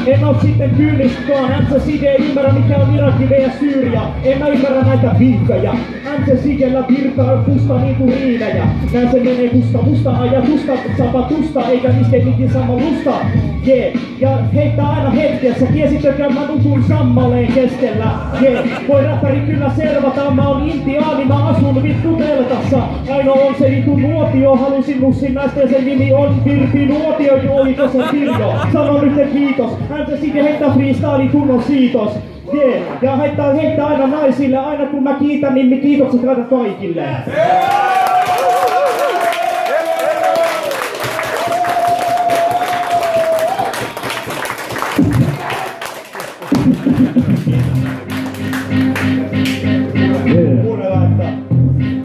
En oo sitten kyynistkaan, MCCG ei ymmärrä mikä on Irakki vs Syyria. En mä ymmärrä näitä viikkoja. MCCGllä virtaa pusta niinku riinejä. Nää se menee musta ajatusta, sapatusta, eikä niskeitinkin sama lusta. Jee, ja heittää aina hetkessä, tiesitökö mä nukun sammaleen keskellä. Jee, voi räppäri kyllä servata, mä oon intiaani, mä asun vittu teltassa. Ainoa on se vittu nuotio, halusin nussin naisten, sen nimi on Virpi Nuotio, oliko se Virjo? Sano nyt kiitos, MCCG heittää freestyle kunnon siitos. Jee, ja heittää aina naisille, aina kun mä kiitän, niin kiitokset aina kaikille.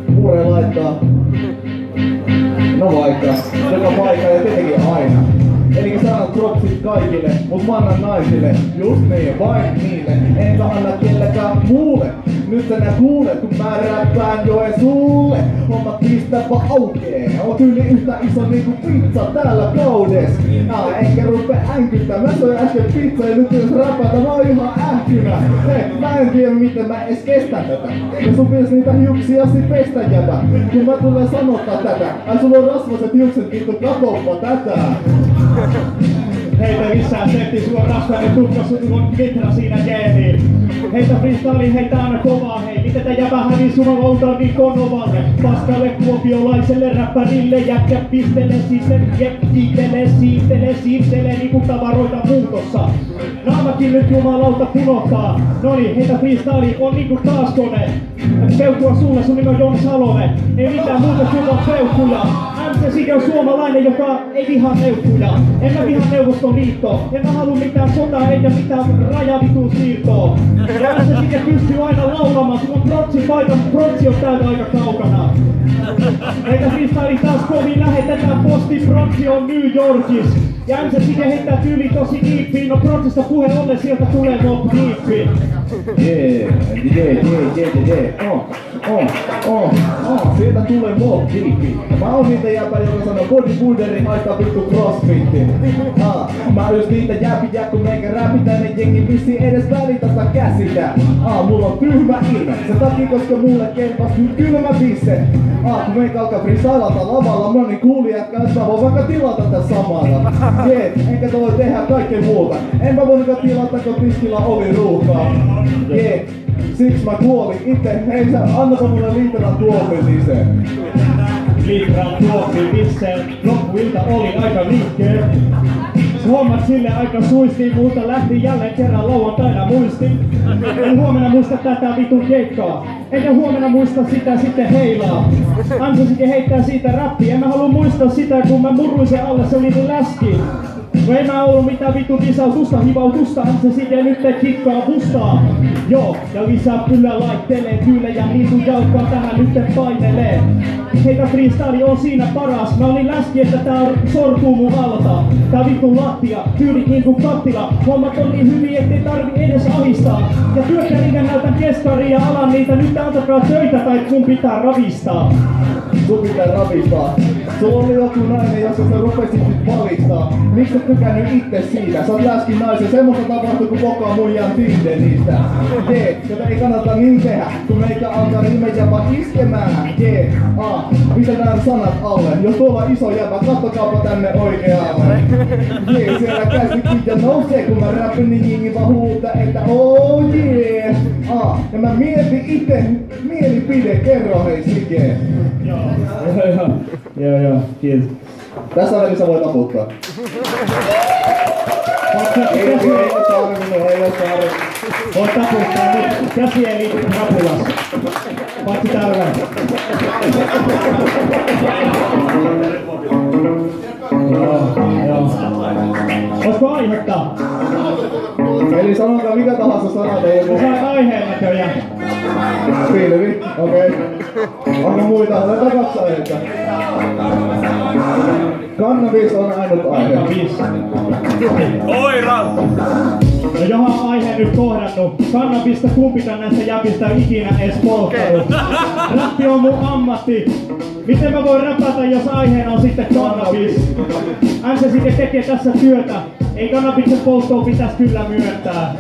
Muure laittaa. No vaikka, joka paikka ja tietenkin aina. Eli sä annat propsit kaikille, mut mä annan naisille. Just niin, vain niille. Enkä anna kellekään muulle. Nyt sä nää kuulet, kun mä räppään Joensuulle. Hommat pistä vaan aukee. Oot yli yhtä iso niinku pizza täällä kaudes. Enkä rupee änkyttää. Mä soin äsken pizza ja nyt jos räpätä mä oon ihan ähkynä. Hei, mä en tiedä miten mä edes kestän tätä. Ja sun pitäis niitä hiuksia sit pestä jätä. Kun mä tulen sanottaa tätä. Ai sulla on rasvaset hiukset, vittu katoppa tätä. Heitä lisää setti, sulla on rasvainen tukka, sulla on litra siinä geeniin. Heitä freestyliin, heitä aina kovaa, hei. Miten tää jäbähän niin sulla outaan niin konovalle. Paskalle kuopiolaiselle räppärille, jätkä pistele sitten, siirtele niinku tavaroita muutossa. Naamakin nyt jumalauta punottaa. Noniin, heitä freestyliin, on niinku taas kone. Peukkua sulle, sun nimi on Joni Salonen. Ei mitään muuta, sulla on peukkuja. MCCG on suomalainen, joka ei vihaa neukkuja. En mä vihaa Neuvostoliittoa. En mä halua mitään sotaa eikä mitään rajavitun siirtoa. Ja MCCG pystyy aina laulamaan. Sulla on protsi paikan, protsi on täältä aika kaukana. Eikä freestyle taas kovin lähetetään posti, protsi on New Yorkis. Ja MCCG heittää tyyli tosi diippiin. No protsista puheen ollen sieltä tulee Mobb Deep. Sieltä tulee Mobb Deep. Mä oon niitä jäpä, joka sanoo bodybuilderi haistaa vittu crossfitti. Mä oon just niitä jäpiä, kun meikä räpitään, niin jengi vissiin edes välitä sitä käsitä. Mulla on tyhmä ilme, se takia koska mulle kelpas nyt kylmä pisse. Kun meikä alkaa freestylata lavalla, moni kuulijat kanssa mä voin vaikka tilata tätä samalla. Enkä toi tehdä kaikkea muuta. En mä voinutkaan tilata, kun tiskillä oli ruuhkaa. Siksi mä kuolin itse. Hei sä, annapa mulle litran tuopillisen. Litran tuopillisen. Loppuilta oli aika liikkeen. Hommat sille aika suistiin, mutta lähti jälleen kerran lauantaina muistin. En huomenna muista tätä vitun keikkaa. Enkä huomenna muista sitä sitten heilaa. MCCG heittää siitä räppiä. En mä halua muistaa sitä, kun mä murruin sen alle, se oli niin läski. No ei mä ollut mitään vittu kisautusta, hivautusta, MCCG nyt te kikkaa pustaa. Joo, ja lisää kyllä laittelee tyylejä, niin sun jalkaa tähän nyt te painelee. Heitä freestyle on siinä paras, mä olin läski, että tää sortuu mun alta. Tää vittu lattia, tyylit niinku kattila. Hommat on niin hyviä, ettei tarvi edes ahistaa. Ja työkkärinkä näytän keskaria ja alan niitä, nyt antakaa töitä tai sun pitää ravistaa. Sun pitää ravistaa. Sulla oli joku nainen, jossa sä rupesit nyt valittaa. Miksi et tykännyt itse siitä? Sä oot läskin naisen, semmoista tapahtuu kun pokaa muijaan Tinderistä. Jota ei kannata niin tehdä, kun meikä alkaa nimen jäbä iskemään. Pistetään sanat alle, jos tuolla on iso jäbä, kattokaapa tänne oikealle. Siellä käsikin ja nousee, kun mä räppin, niin jengi vaan huutaa, että oh yeah. Ja mä mietin itse mielipide, kerro hei Sige. Joo, kiitos. Tässä välissä voi taputtaa. Ei ole tarvinnut. Voit taputtaa nyt. Käsi ei liity rapulassa. Paitsi täällä. Joo. Olisiko aihetta? Eli sanotaan mikä tahansa sana teille. Mä sain aiheen näköjään. Pilvi, okei. Onko muita? Otetaan 2 aihetta. Kannabis on ainut aihe. Oira! No johon aihe nyt kohdannut. Kannabista kumpikaan näistä jäpistä ikinä edes polttanut. Räppi on mun ammatti. Miten mä voin räpätä, jos aiheena on sitten kannabis? MC sitten tekee tässä työtä. Ei kannabiksen polttoon pitäis kyllä myöntää.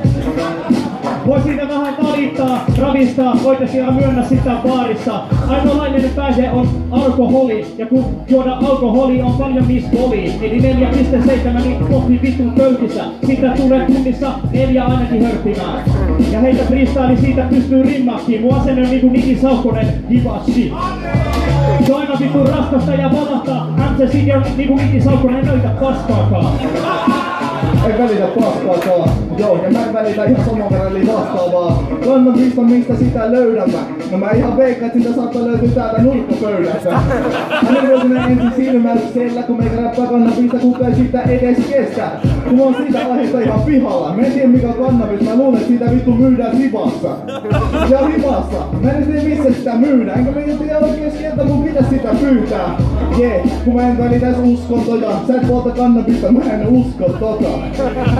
Voi siitä vähän valittaa, ravistaa, voitte siellä myönnä sitä baarissa. Ainoalainen päihde on alkoholi, ja kun juoda alkoholi on paljon miskoli. Eli 4,7 niin kohti vitun pöytissä. Siitä tulee tunnissa 4 ainakin hörppimään. Ja heitä freestyle siitä pystyy rimmaakin. Mun asenne on niinku Niki Saukkonen, hivashi. Se on aina vitun raskasta ja valahtaa. MC City on niinku Niki Saukkonen, ei näytä paskaakaan. Ei välitä paskaakaan. Joo, ja mä en välitä ihan saman verran eli vastaavaa. Kannabista mistä sitä löydämme. No mä ihan veikkaan, että sitä saattaa löytyä täältä nurkkapöydästä. Hänen vuosina ensin silmäyksellä, kun meikä räppää kannabista, kuka ei sitä edes kestä. Kun on siitä aiheesta ihan pihalla. Mä en tiedä mikä on kannabis, mä luulen, että siitä vittu myydään hivassa. Ja hivassa. Mä en tiedä missä sitä myydään. Enkä mä en tiedä oikein sieltä mun pitäis sitä pyytää. Jee, kun mä en välitäis uskontoja. Sä et polta kannabista, mä en usko tota.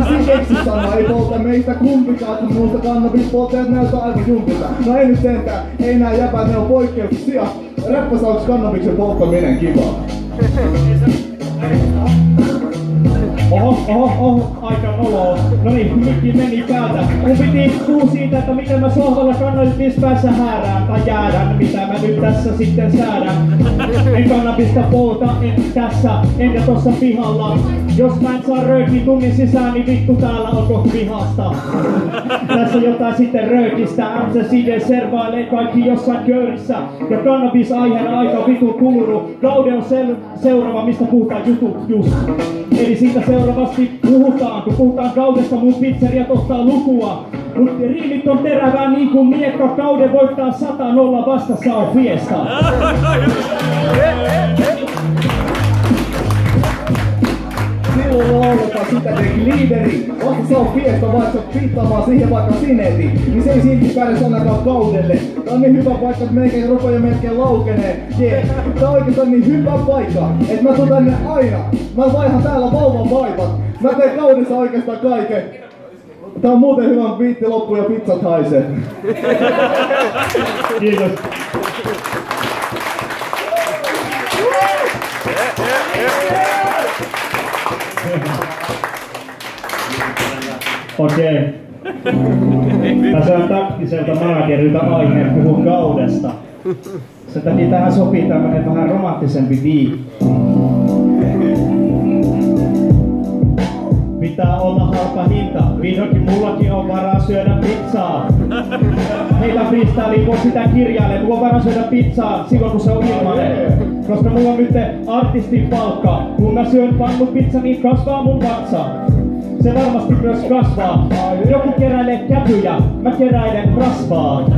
Siinä keksisana ei polta meistä kumpikaan, kun muusta kannabispolttajat näyttää aika jumpilta. No ei nyt sentään, ei nää jäpät, ne on poikkeuksia. Räppäsauks kannabiksen polttaminen kivaa? Oho, aika noloa. Noniin, mikki meni päältä. Mun piti puhua siitä, että miten mä sohvalla kannabispäässä häärään tai jäädän, mitä mä nyt tässä sitten säädän. En kannabista polta, en tässä, enkä tossa pihalla. Jos mä en saa röökiä tunnin sisään, niin vittu täällä on kohta vihasta. Tässä jotain sitten röökistä, MC City servailee kaikki jossain köörissä. Ja kannabis-aiheena aika vitun kulunut. Kaude on seuraava, mistä puhutaan jutut just. Eli siitä seuraavasti puhutaan, kun puhutaan kaudesta, mun pizzeriat ottaa lukua. Mut riimit on terävää niin kuin miekka, kauden voittaa 100-0, vastassa on fiesta. Silloin lauletaan sitä teki liideri. Vastassa on fiesta, vaikka sä piittaamaan siihen vaikka sineti. Niin se ei silti pärjäs ainakaan kaudelle. Tää on niin hyvä paikka, että melkein rupeaa melkein laukenee. Jee, tää on oikeastaan niin hyvä paikka, että mä tuun tänne aina. Mä vaihan täällä vauvan vaipat. Mä teen kaudessa oikeastaan kaiken. Tää on muuten hyvä biitti loppu ja pizzat haisee. Kiitos. Okei. Tässä on taktiselta managerilta aiheen puhua kaudesta. Sen takia tähän sopii tämmönen vähän romanttisempi viikko. Pitää olla halpa hinta, vihdoinkin mullakin on varaa syödä pizzaa. Heitä freestyliin voi sitä kirjaile, mulla on varaa syödä pizzaa silloin kun se on ilmanen. Koska mulla on nyt artistin palkka, kun mä syön pannupizza niin kasvaa mun vatsa. Se varmasti myös kasvaa. Joku keräilee käpyjä, mä keräilen rasvaa.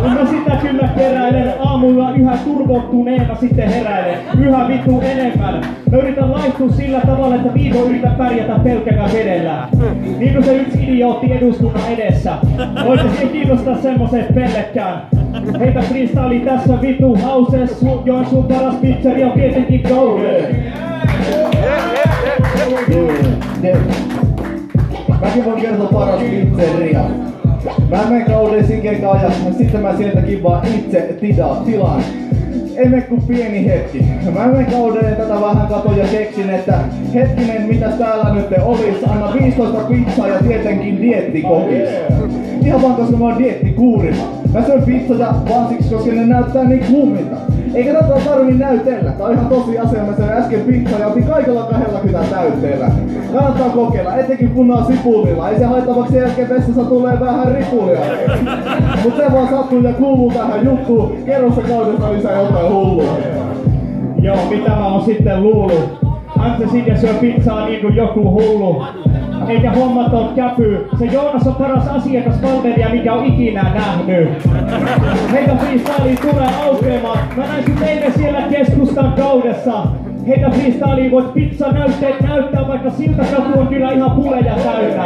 Mä sitä kyllä keräilen aamulla yhä turvottuneena sitten heräilen. Yhä vittu enemmän. Mä yritän laittua sillä tavalla, että viivo yritän pärjätä pelkällä vedellä. Niin kuin se yksi idiootti eduskunnan edessä. Voitte siihen kiinnostaa semmoset pellekkään. Heitä freestyle tässä vittu hauses. Joensuun paras pizzeri on tietenkin Kauden. Mäkin voin kertoa paras pizzeria. Mä menen Kauden Sikekaan ja sitten mä sieltäkin vaan itse tilaan. Ei mene kuin pieni hetki. Mä menen Kaudeen tätä vähän katon ja keksin, että hetkinen mitäs täällä nyt olis. Anna 15 pizzaa ja tietenkin dieettikokis. Ihan vaan koska mä oon dieettikuurima. Mä syön pizzoja vaan siksi koska ne näyttää niin kuumilta. Eikä tätä tarvii näytellä. Tää on ihan tosi asia. Mä söin äsken pizzaa ja otin kaikilla 20 täytteellä. Kannattaa kokeilla, etenkin kun on sipulilla. Ei se haittaa vaikka sen jälkeen vessassa tulee vähän ripulia. Mut se vaan sattuu ja kuuluu tähän juttuun. Kerro se Kaudesta lisää jotain hullua. Joo, mitä mä oon sitten luullut. MC City syö pizzaa niin kuin joku hullu. Eikä hommat oo käpy. Se Joonas on paras asiakaspalvelija, mikä on ikinä nähnyt. Heitä freestyliin tulee aukeamaan. Mä näin sun eilen siellä keskustan Kaudessa. Heitä freestyliin voit pizzanäytteet näyttää, vaikka siltä katu on kyllä ihan puleja täynnä.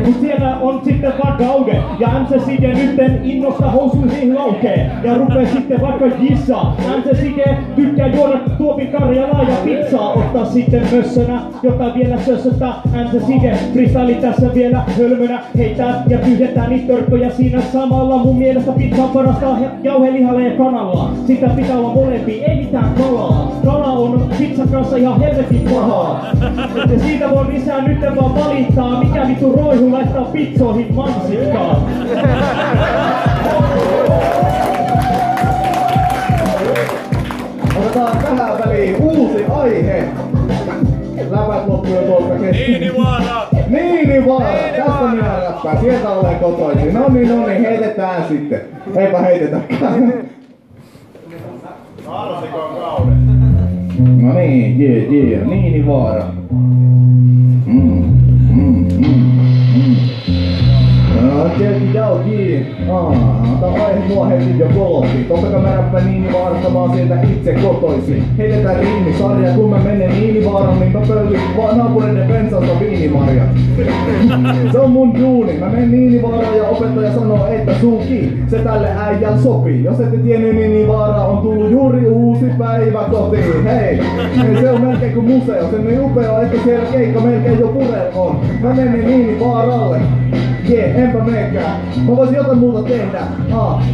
Mut siellä on sitten vaikka Auge, ja MC Sige nytten innosta housuihin laukee. Ja rupee sitten vaikka Jissa. MC Sige tykkää juoda tuopin karjalaa ja pizzaa ottaa sitten mössönä, jota vielä sössöttää. MC Sige freestyle tässä vielä hölmönä, heittää ja tyhjentää niitä törkköjä siinä samalla. Mun mielestä pizza on parasta jauhelihalla ja kanalla. Sitä pitää olla molempia, ei mitään kalaa. Kala on pizzan kanssa ihan helvetin pahaa. Ja siitä voi lisää nyt vaan valittaa, mikä vittu roihu laittaa pizzoihin mansikkaa. Otetaan tähän väliin uusi aihe. Läpät loppu jo tuolta kesken. Niinivaara! Niinivaara! Tästä minä räppään. Sieltä olen kotoisin. No niin, heitetään sitten. Eipä heitetäkään. Arsikoon kauden. No niin, Niinivaara. Tää aihe mua heti jo kolotti. Totta kai mä räppään Niinivaarasta, mä oon sieltä itse kotoisin. Heitetään riimisarja, kun mä menen Niinivaaran, niin mä pöllyn vaan naapureiden bensasta viinimarjat. Se on mun duuni. Mä menen Niinivaaraan ja opettaja sanoo, että suuki. Se tälle äijän sopii. Jos ette tiennyt, Niinivaara on tullut juuri uusi päivä kotiin. Hei, se on melkein kuin museo. Se on niin upea, että siellä keikka melkein jo pure on. Mä menen Niinivaaralle. Enpä meekään. Mä voisin jotain muuta tehdä.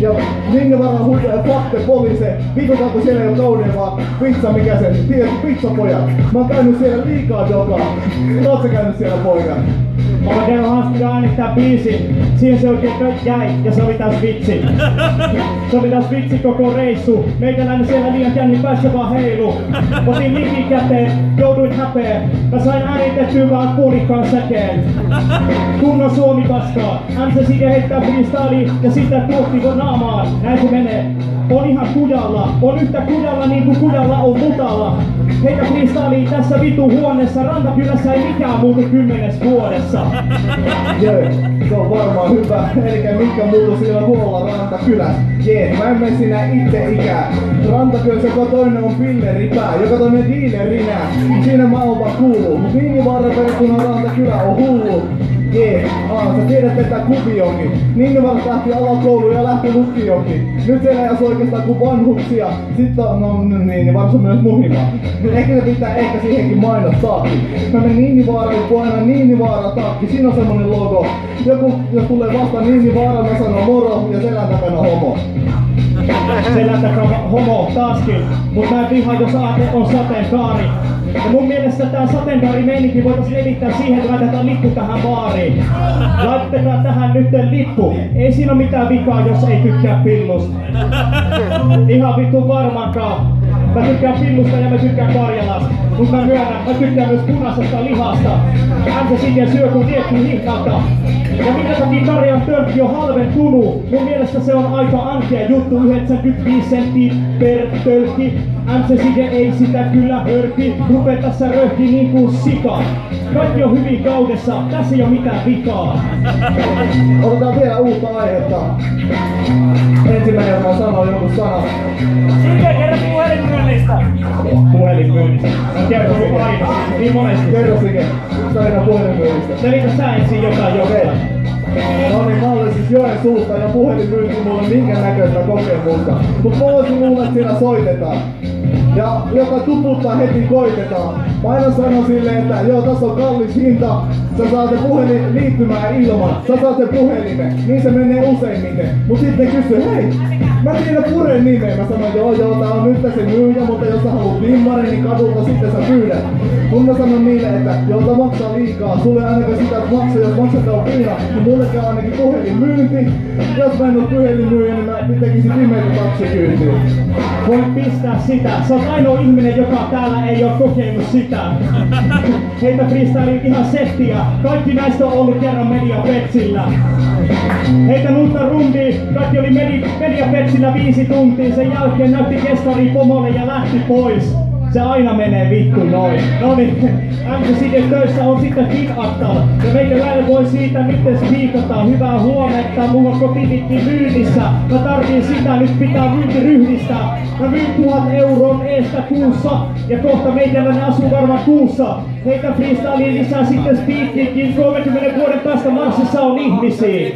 Ja Niinivaara huijaa fakte poliise. Viikokautta siellä ei oo kauden vaan pizza mikä se. Tiedätkö pizzapojat? Mä oon käynyt siellä liikaa dokaa. Oot sä käynyt siellä poika? Mä oon käynyt haastaa äänittää biisin. Siihen se oikein jäi ja se oli taas vitsi. Se oli taas vitsi koko reissu. Meikäläinen siellä liian känni päässä vaan heilu. Otin mikin käteen, jouduin häpeen. Mä sain äänitettyä vaan puolikkaan säkeen. Kunnon Suomi paskaa. MC Sige heittää freestyliin ja sitä tuotti naamaan. Näin se menee. On ihan kujalla. On yhtä kujalla niin kuin kujalla on mutalla. Heitä freestyliin tässä vitu huoneessa. Rantakylässä ei mikään muutu 10 vuodessa. Jee, se on varmaan hyvä. Eikä mikä muutu siellä huolella Rantakylässä. Jee, mä en mene sinä itse ikään. Rantakylässä joka toinen on pilleripää, joka toinen diilerinä. Siinä mä oon vaan kuuluu. Mut Niinivaara verrattuna Rantakylä on hullu. Jee, sä tiedät tätä kuviokin. Niinivaara lähti alakouluun ja lähti lukiokin. Nyt siellä ei asu oikeastaan kuin vanhuksia. Sitten on, Niinivaara on myös muhimaa. Ehkä se pitää siihenkin mainostaakin. Mä menen Niinivaaraan, kun aina Niinivaara takki. Siinä on semmonen logo. Joku, jos tulee vastaan Niinivaara, mä sanon moro ja selän takana homo. Selän takana homo taaskin. Mut mä en vihaa, jos aate on sateenkaari. Ja mun mielestä tää sateenkaarimeininki voitais levittää siihen, että laitetaan lippu tähän baariin. Laitetaan tähän nytten lippu. Ei siinä oo mitään vikaa, jos ei tykkää pillusta. Ihan vittu varmaankaan. Mä tykkään pillusta ja mä tykkään Karjalasta. Mut mä myönnän, mä tykkään myös punaisesta lihasta. MC Sige syö kun tietty hihnalta. Ja minkä takia Karjan tölkki on halventunut? Mun mielestä se on aika ankea juttu, 95 senttiä per tölkki. MC Sige ei sitä kyllä hörki, rupee tässä röhki niin kuin sika. Kaikki on hyvin kaudessa, tässä ei oo mitään vikaa. Otetaan vielä uutta aihetta. Ensimmäinen, joka sanoo jonkun sanan. Sige, kerro puhelinmyynnistä. Puhelinmyynnistä? No kerro sun aina, niin monesti. Kerro Sige, yksi tarina puhelinmyynnistä. Selitä sä ensin jotain. No niin, mä olin siis Joensuusta ja puhelinmyynti mulle minkä näköistä kokemusta. Mut mä voisin luulla, että siinä soitetaan. Ja joka tuputtaa heti koitetaan. Mä aina sanon silleen, että joo, tässä on kallis hinta. Sä saat sen puhelin liittymään ilman. Sä saat sen puhelimen. Niin se menee useimmiten. Mut sitten kysyy, hei, mä tiedän Puren nimeä. Mä sanon, joo, tää on nyt se myyjä, mutta jos sä haluat limmarin, niin kadulta sitten sä pyydät. Kun mä sanon niille, että joo, tää maksaa liikaa. Sulle ainakaan sitä maksaa, jos maksetaan viina. Niin mulle käy ainakin puhelinmyynti. Jos mä en oo puhelinmyyjä, niin mä tekisin pimeitä taksikyytiä. Voit pistää sitä. Sä oot ainoa ihminen, joka täällä ei oo kokenut sitä. Heitä freestyle ihan settiä. Kaikki näistä on ollut kerran Mediapetsillä. Heitä nuutta rundia. Kaikki oli Mediapetsillä 5 tuntia. Sen jälkeen näytti kestari pomolle ja lähti pois. se aina menee vittu noin. Noniin, MC töissä on sitten Finattal. Ja meikäläinen voi siitä nyt spiikata. Hyvää huomenta, mulla on kotivikki myynnissä. Mä tarviin sitä, nyt pitää myynti ryhdistää. Mä myyn 1000 euron eestä kuussa. Ja kohta meikäläinen asuu varmaan kuussa. Heitä freestyliin lisää sitten speakinkin. 30 vuoden päästä Marsissa on ihmisiä.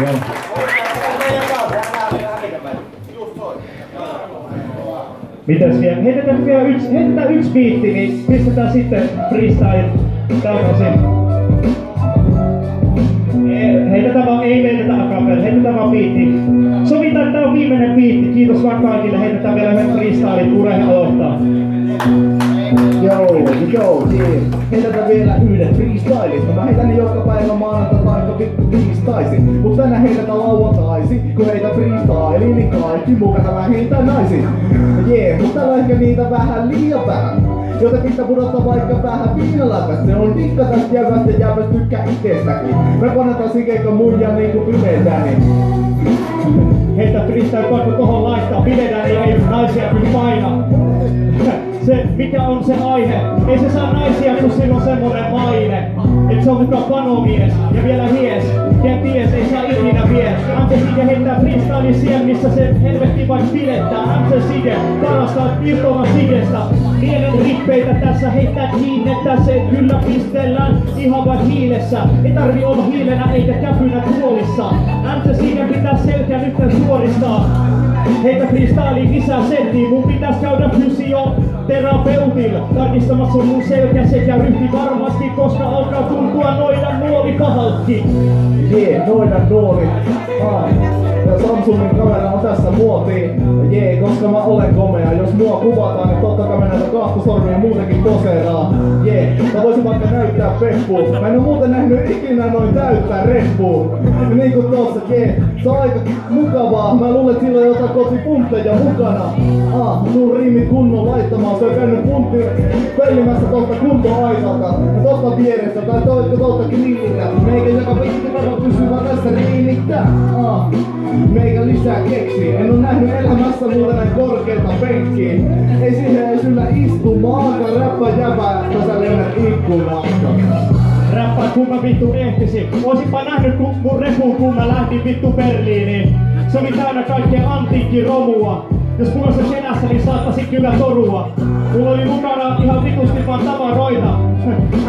Joo. Mitäs vielä? Heitetään yksi biitti, niin pistetään sitten freestyle takaisin. Heitetään vaan, ei meitetä akapella, heitetään vaan biitti. Sovitaan, että tää on viimeinen biitti. Kiitos vaan kaikille, heitetään vielä yhden freestylin, Urhe aloittaa. Joo, heitetään vielä yhden freestylista. Mä heitän joka päivä maanantaina taikka vittu tiistaisin. Mut tänään heitetään lauantaisi. Kun heitä freestyliin, niin kaikki mukana mä heitän naisin. Mut täällä on ehkä niitä vähän liian vähän. Joten pitää pudottaa vaikka vähän viinaläpät. Se on tikka tästä jävästä ja jävästä tykkää itsestäkin. Mä kannatan sikeikka muijaa niinku pidetään. Heitä freestyle pakko tohon laittaa. Pidetään niin ei naisia kyllä paina. Se, mikä on se aihe? Ei se saa naisia, kun sillä on semmonen maine. Et se on mukaan panomies ja vielä mies. Kenties ei saa ikinä vie. MC Sige heittää freestyle siellä, missä se helvetti vain pidettää. MC Sige parastaa irtoavan Sigestä. Mielen rippeitä tässä heittää kiinnettä. Se kyllä pistellään ihan vain hiilessä. Ei tarvi olla hiilenä eikä käpynä tuolissa. MC Sige pitää selkeä nyt suoristaa. Heitä freestyliin lisää settiin. Mun pitäis käydä fysioterapeutilla tarkistamassa mun selkä sekä ryhti varmasti, koska alkaa tuntua noidan nuoli pahaltki. Noidan nuoli. Ja Samsungin kamera on tässä muotiin. Koska mä olen komea. Jos mua kuvataan, niin totta kai mä näitä kahtosormia muutenkin poseeraa. Mä voisin vaikka näyttää peppuun. Mä en oo muuten nähnyt ikinä noin täyttää reppuun. Niin kuin tossa, se on aika mukavaa. Mä luulen, että sillä on jotain kotipuntteja mukana. Sun riimit kunnon laittamaan. Se on käynyt puntti pellimässä tosta kuntoaikalta. Ja tosta vierestä tai tosta grilliltä. Meikä joka pitää pysyä tässä riimittää. Meikä lisää keksii. En oo nähnyt elämässä muuta näin korkeita penkkiä. Ei siihen edes yllä istumaan. Räppä jäbää, sä lennät ikkunasta. Räppää kun mä vittu ehtisin. Oisinpa nähnyt mun repun kun mä lähdin vittu Berliiniin. Se oli täynnä kaikkea antiikkiromua. Jos mulla on se senässä, niin saattaisin kyllä torua. Mulla oli mukana ihan vitusti vaan tavaroita.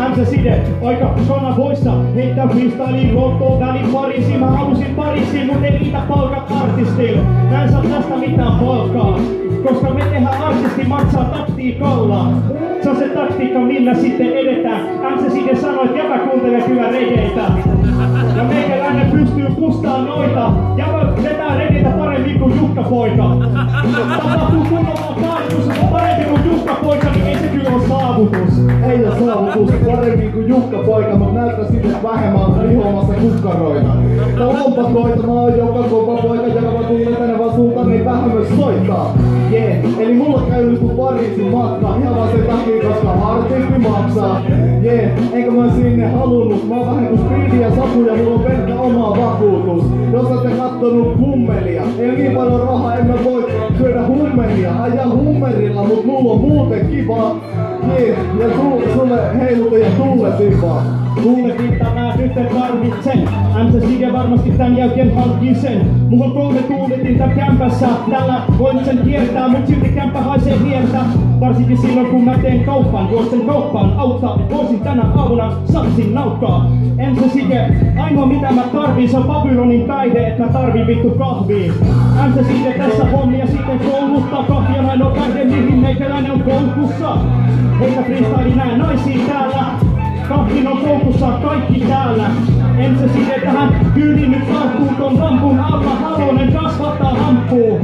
MC Sige, aika kanavoissa. Heittää freestyliin Lontoon välin Pariisiin. Mä halusin Pariisiin, mut ei riitä palkat artistille. Mä en saa tästä mitään palkkaa. Koska me tehdään artisti maksaa taktiikalla. Se on se taktiikka, millä sitten edetään. MC Sige sanoi, että jäbä kuuntelee kyllä regeitä. Ja meikäläinen pystyy pustaan noita. Jäbä vetää regeitä paremmin kuin Jukka-poika. Tapahtuu kunnolla painotus, paremmin kuin Jukka-poika, niin ei se kyllä ole saavutus. Ei oo saavutus paremmin kuin Jukka-poika, mut näyttää siltä vähemmän lihoamassa kukkaroita. Tää lompakoita, mä oon joka kova poika, joka mä tunnen tänne vaan sulta, niin vähän myös soittaa. Eli mulla käy kuin Pariisin matka, ihan vaan sen takia, koska artisti maksaa. Enkä mä sinne halunnut, mä oon vähän kuin Speedy ja Saku ja mulla on pelkkä oma vakuutus. Jos ootte kattonut hummelia, ei oo niin paljon rahaa, en mä voi syödä hummelia. Ajaa hummerilla, mut mulla on muuten kiva. Ja sulle heiluta ja tulle tipaa. Tuule viittaa mä nyt en tarvitse. MC Sige varmasti tän jälkeen hankkii sen. Mulla on 3 tuuletinta kämpässä. Tällä voin sen kiertää, mut silti kämppä haisee hieltä. Varsinkin silloin kun mä teen kauppaan. Juoksen kauppaan auttaa, et voisin tänä aamuna saksin nauttaa. MC Sige, ainoa mitä mä tarviin, se on Babylonin päihde, et mä tarviin vittu kahviin. MC Sige tässä hommia sitten kouluttaa. Kahvia näin on päihde, mihin meikäläinen on koulussa. Heitä freestyle nää naisia täällä. Kahvin on koukussa kaikki täällä. MC Sige tähän kyyliin nyt tarttuu ton rampun alla. Halonen kasvattaa hamppuu.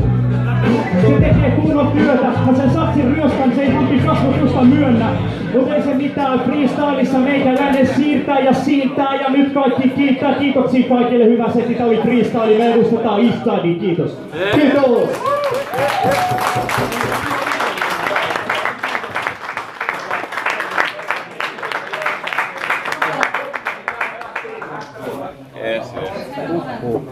Se tekee kunnon työtä. Mä sen satsin ryöstän, se ei hampi kasvatusta myönnä. Mut ei se mitään, freestylissa meikäläinen siirtää ja siirtää. Ja nyt kaikki kiittää. Kiitoksia kaikille, hyvä setti. Tää oli freestyle. Me edustetaan Eastsidea. Kiitos. Kiitos! Yes.